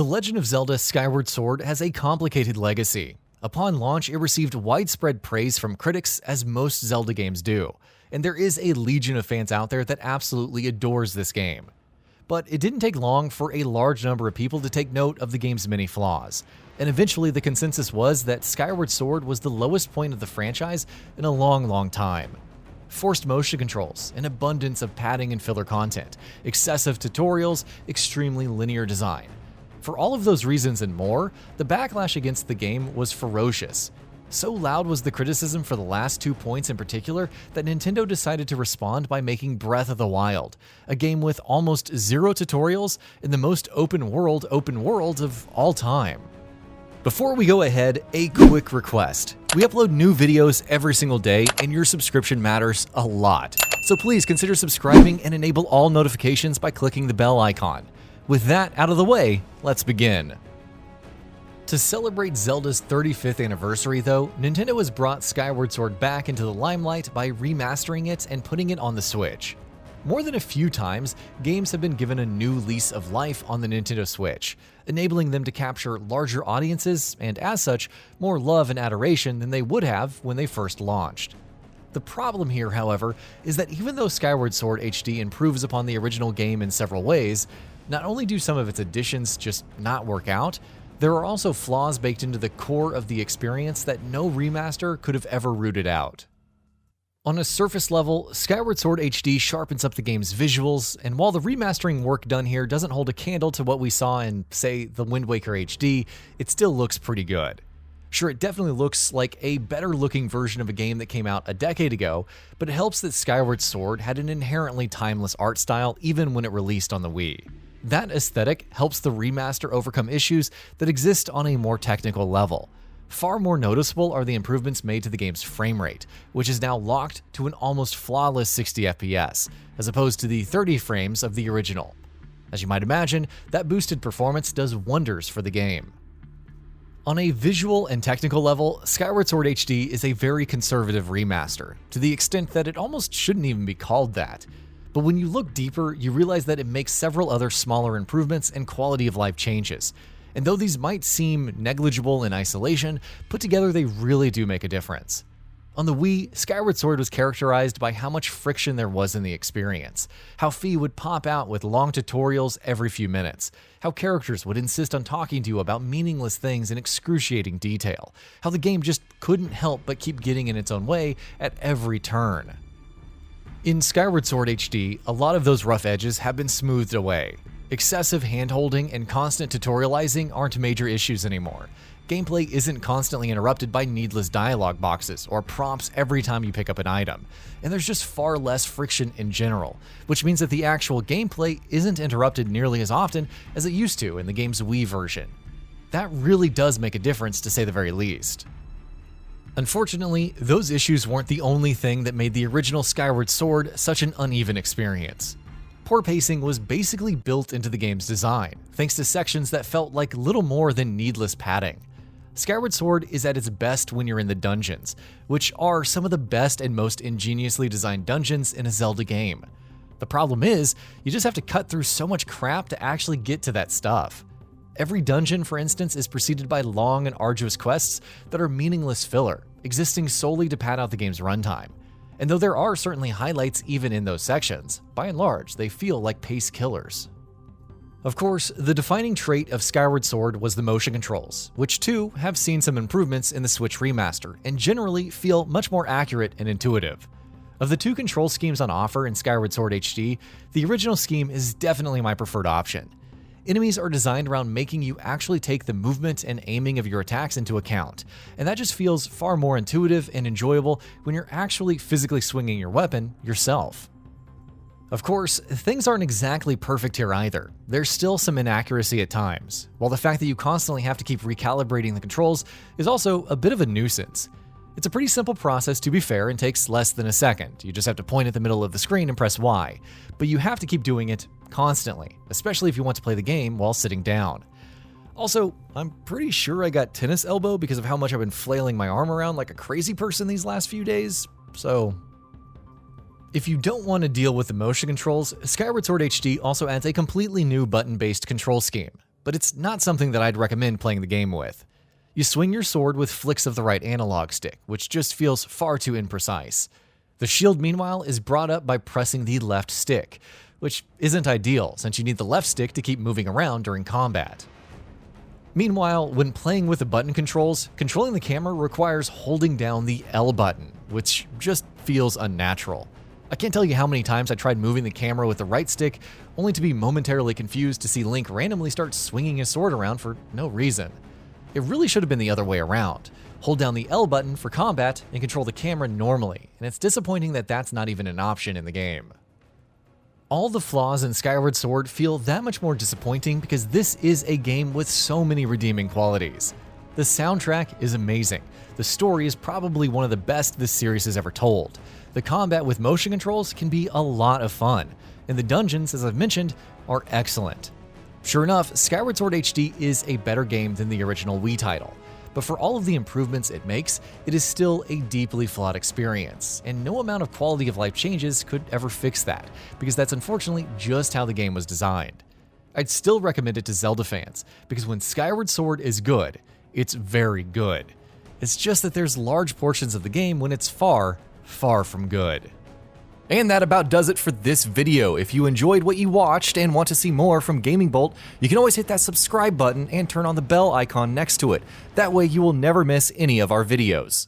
The Legend of Zelda Skyward Sword has a complicated legacy. Upon launch, it received widespread praise from critics, as most Zelda games do, and there is a legion of fans out there that absolutely adores this game. But it didn't take long for a large number of people to take note of the game's many flaws, and eventually the consensus was that Skyward Sword was the lowest point of the franchise in a long time. Forced motion controls, an abundance of padding and filler content, excessive tutorials, extremely linear design. For all of those reasons and more, the backlash against the game was ferocious. So loud was the criticism for the last 2 points in particular that Nintendo decided to respond by making Breath of the Wild, a game with almost zero tutorials and the most open world of all time. Before we go ahead, a quick request. We upload new videos every single day, and your subscription matters a lot. So please consider subscribing and enable all notifications by clicking the bell icon. With that out of the way, let's begin. To celebrate Zelda's 35th anniversary though, Nintendo has brought Skyward Sword back into the limelight by remastering it and putting it on the Switch. More than a few times, games have been given a new lease of life on the Nintendo Switch, enabling them to capture larger audiences and, as such, more love and adoration than they would have when they first launched. The problem here, however, is that even though Skyward Sword HD improves upon the original game in several ways, not only do some of its additions just not work out, there are also flaws baked into the core of the experience that no remaster could have ever rooted out. On a surface level, Skyward Sword HD sharpens up the game's visuals, and while the remastering work done here doesn't hold a candle to what we saw in, say, the Wind Waker HD, it still looks pretty good. Sure, it definitely looks like a better-looking version of a game that came out a decade ago, but it helps that Skyward Sword had an inherently timeless art style even when it released on the Wii. That aesthetic helps the remaster overcome issues that exist on a more technical level. Far more noticeable are the improvements made to the game's frame rate, which is now locked to an almost flawless 60 FPS, as opposed to the 30 frames of the original. As you might imagine, that boosted performance does wonders for the game. On a visual and technical level, Skyward Sword HD is a very conservative remaster, to the extent that it almost shouldn't even be called that. But when you look deeper, you realize that it makes several other smaller improvements and quality of life changes. And though these might seem negligible in isolation, put together they really do make a difference. On the Wii, Skyward Sword was characterized by how much friction there was in the experience, how Fi would pop out with long tutorials every few minutes, how characters would insist on talking to you about meaningless things in excruciating detail, how the game just couldn't help but keep getting in its own way at every turn. In Skyward Sword HD, a lot of those rough edges have been smoothed away. Excessive handholding and constant tutorializing aren't major issues anymore. Gameplay isn't constantly interrupted by needless dialogue boxes or prompts every time you pick up an item, and there's just far less friction in general, which means that the actual gameplay isn't interrupted nearly as often as it used to in the game's Wii version. That really does make a difference, to say the very least. Unfortunately, those issues weren't the only thing that made the original Skyward Sword such an uneven experience. Poor pacing was basically built into the game's design, thanks to sections that felt like little more than needless padding. Skyward Sword is at its best when you're in the dungeons, which are some of the best and most ingeniously designed dungeons in a Zelda game. The problem is, you just have to cut through so much crap to actually get to that stuff. Every dungeon, for instance, is preceded by long and arduous quests that are meaningless filler, existing solely to pad out the game's runtime. And though there are certainly highlights even in those sections, by and large, they feel like pace killers. Of course, the defining trait of Skyward Sword was the motion controls, which too have seen some improvements in the Switch remaster and generally feel much more accurate and intuitive. Of the two control schemes on offer in Skyward Sword HD, the original scheme is definitely my preferred option. Enemies are designed around making you actually take the movement and aiming of your attacks into account, and that just feels far more intuitive and enjoyable when you're actually physically swinging your weapon yourself. Of course, things aren't exactly perfect here either. There's still some inaccuracy at times, while the fact that you constantly have to keep recalibrating the controls is also a bit of a nuisance. It's a pretty simple process, to be fair, and takes less than a second. You just have to point at the middle of the screen and press Y, but you have to keep doing it constantly, especially if you want to play the game while sitting down. Also, I'm pretty sure I got tennis elbow because of how much I've been flailing my arm around like a crazy person these last few days, so... If you don't want to deal with the motion controls, Skyward Sword HD also adds a completely new button-based control scheme. but it's not something that I'd recommend playing the game with. You swing your sword with flicks of the right analog stick, which just feels far too imprecise. The shield, meanwhile, is brought up by pressing the left stick, which isn't ideal since you need the left stick to keep moving around during combat. Meanwhile, when playing with the button controls, controlling the camera requires holding down the L button, which just feels unnatural. I can't tell you how many times I tried moving the camera with the right stick, only to be momentarily confused to see Link randomly start swinging his sword around for no reason. It really should have been the other way around. Hold down the L button for combat and control the camera normally, and it's disappointing that that's not even an option in the game. All the flaws in Skyward Sword feel that much more disappointing because this is a game with so many redeeming qualities. The soundtrack is amazing. The story is probably one of the best this series has ever told. The combat with motion controls can be a lot of fun, and the dungeons, as I've mentioned, are excellent. Sure enough, Skyward Sword HD is a better game than the original Wii title, but for all of the improvements it makes, it is still a deeply flawed experience, and no amount of quality of life changes could ever fix that, because that's unfortunately just how the game was designed. I'd still recommend it to Zelda fans, because when Skyward Sword is good, it's very good. It's just that there's large portions of the game when it's far, far from good. And that about does it for this video. If you enjoyed what you watched and want to see more from Gaming Bolt, you can always hit that subscribe button and turn on the bell icon next to it. That way you will never miss any of our videos.